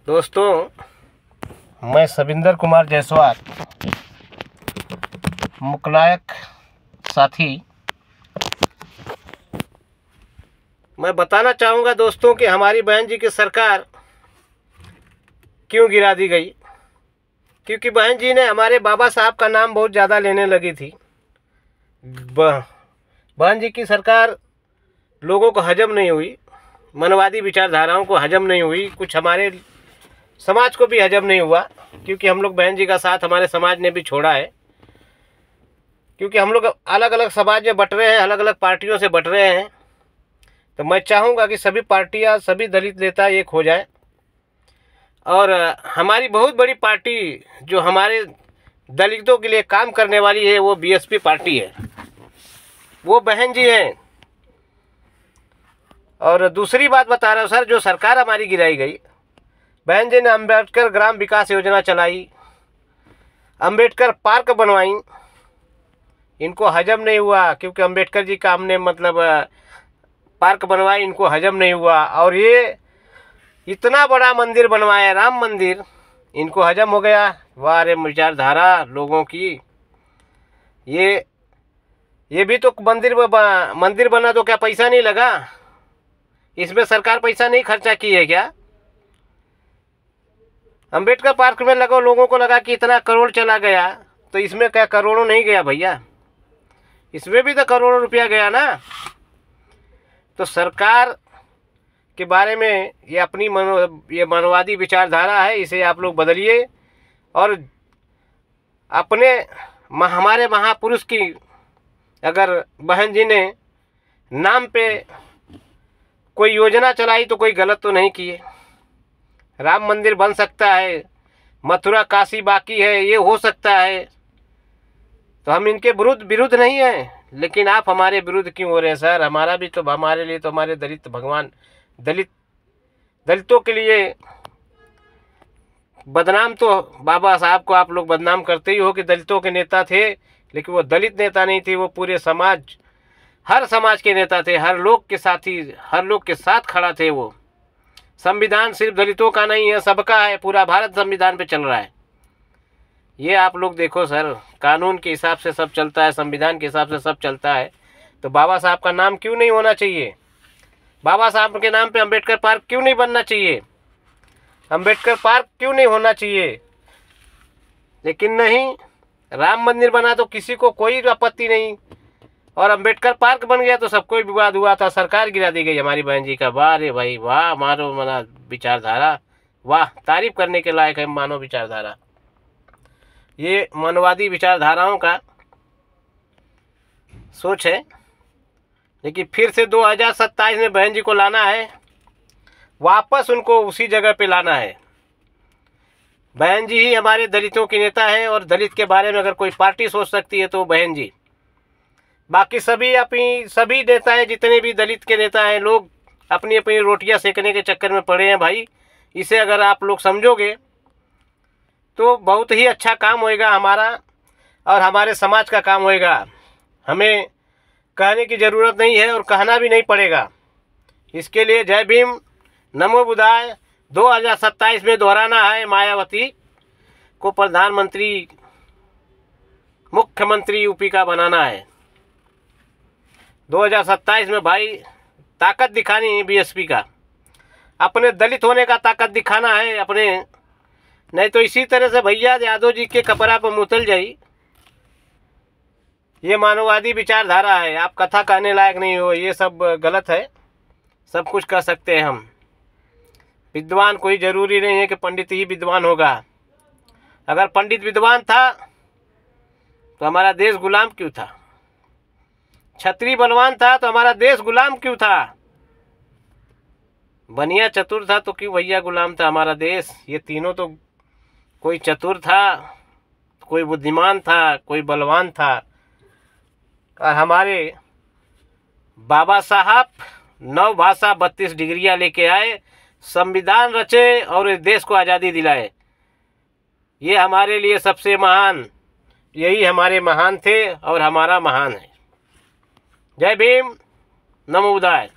दोस्तों, मैं सविंदर कुमार जायसवाल, मुकनायक साथी। मैं बताना चाहूँगा दोस्तों कि हमारी बहन जी की सरकार क्यों गिरा दी गई। क्योंकि बहन जी ने हमारे बाबा साहब का नाम बहुत ज़्यादा लेने लगी थी। बहन जी की सरकार लोगों को हजम नहीं हुई, मनवादी विचारधाराओं को हजम नहीं हुई, कुछ हमारे समाज को भी हजम नहीं हुआ। क्योंकि हम लोग बहन जी का साथ हमारे समाज ने भी छोड़ा है। क्योंकि हम लोग अलग अलग समाज में बट रहे हैं, अलग अलग पार्टियों से बट रहे हैं। तो मैं चाहूँगा कि सभी पार्टियां, सभी दलित नेता एक हो जाए। और हमारी बहुत बड़ी पार्टी जो हमारे दलितों के लिए काम करने वाली है वो बीएसपी पार्टी है, वो बहन जी हैं। और दूसरी बात बता रहा हूँ सर, जो सरकार हमारी गिराई गई, बहन जी ने अम्बेडकर ग्राम विकास योजना चलाई, अम्बेडकर पार्क बनवाई, इनको हजम नहीं हुआ। क्योंकि अम्बेडकर जी का हमने पार्क बनवाई, इनको हजम नहीं हुआ। और ये इतना बड़ा मंदिर बनवाया, राम मंदिर, इनको हजम हो गया। वाह रे विचारधारा लोगों की। ये भी तो मंदिर बना तो क्या पैसा नहीं लगा? इसमें सरकार पैसा नहीं खर्चा की है क्या? अम्बेडकर पार्क में लगा, लोगों को लगा कि इतना करोड़ चला गया, तो इसमें क्या करोड़ों नहीं गया भैया? इसमें भी तो करोड़ों रुपया गया ना। तो सरकार के बारे में ये अपनी ये मनवादी विचारधारा है, इसे आप लोग बदलिए। और अपने हमारे महापुरुष की अगर बहन जी ने नाम पे कोई योजना चलाई तो कोई गलत तो नहीं किए। राम मंदिर बन सकता है, मथुरा काशी बाकी है, ये हो सकता है, तो हम इनके विरुद्ध नहीं हैं। लेकिन आप हमारे विरुद्ध क्यों हो रहे हैं सर? हमारा भी तो, हमारे लिए तो हमारे दलित भगवान, दलितों के लिए बदनाम तो बाबा साहब को आप लोग बदनाम करते ही हो कि दलितों के नेता थे। लेकिन वो दलित नेता नहीं थे, वो पूरे समाज, हर समाज के नेता थे, हर लोग के साथी, हर लोग के साथ खड़ा थे वो। संविधान सिर्फ दलितों का नहीं है, सबका है। पूरा भारत संविधान पे चल रहा है। ये आप लोग देखो सर, कानून के हिसाब से सब चलता है, संविधान के हिसाब से सब चलता है। तो बाबा साहब का नाम क्यों नहीं होना चाहिए? बाबा साहब के नाम पे अम्बेडकर पार्क क्यों नहीं बनना चाहिए? अम्बेडकर पार्क क्यों नहीं होना चाहिए? लेकिन नहीं, राम मंदिर बना तो किसी को कोई आपत्ति नहीं, और अम्बेडकर पार्क बन गया तो सबको विवाद हुआ था। सरकार गिरा दी गई हमारी बहन जी का। वाह रे भाई वाह, मानो मना विचारधारा, वाह, तारीफ करने के लायक है मानव विचारधारा। ये मनवादी विचारधाराओं का सोच है। लेकिन फिर से 2027 में बहन जी को लाना है, वापस उनको उसी जगह पे लाना है। बहन जी ही हमारे दलितों की नेता है, और दलित के बारे में अगर कोई पार्टी सोच सकती है तो बहन जी। बाकी सभी नेता हैं, जितने भी दलित के नेता हैं, लोग अपनी अपनी रोटियां सेकने के चक्कर में पड़े हैं भाई। इसे अगर आप लोग समझोगे तो बहुत ही अच्छा काम होएगा हमारा, और हमारे समाज का काम होएगा। हमें कहने की ज़रूरत नहीं है और कहना भी नहीं पड़ेगा। इसके लिए जय भीम, नमो बुद्धाय। 2027 में दोहराना है, मायावती को प्रधानमंत्री, मुख्यमंत्री यूपी का बनाना है। 2027 में भाई ताकत दिखानी है बीएसपी का, अपने दलित होने का ताकत दिखाना है अपने। नहीं तो इसी तरह से भैया यादव जी के कपड़ा पर मुतल जाई। ये मानववादी विचारधारा है, आप कथा कहने लायक नहीं हो, ये सब गलत है। सब कुछ कह सकते हैं हम। विद्वान कोई ज़रूरी नहीं है कि पंडित ही विद्वान होगा। अगर पंडित विद्वान था तो हमारा देश गुलाम क्यों था? क्षत्रिय बलवान था तो हमारा देश गुलाम क्यों था? बनिया चतुर था तो क्यों भैया गुलाम था हमारा देश? ये तीनों तो, कोई चतुर था, कोई बुद्धिमान था, कोई बलवान था। और हमारे बाबा साहब 9 भाषा 32 डिग्रियां लेके आए, संविधान रचे और इस देश को आज़ादी दिलाए। ये हमारे लिए सबसे महान, यही हमारे महान थे और हमारा महान है। जय भीम, नमो बुद्धाय।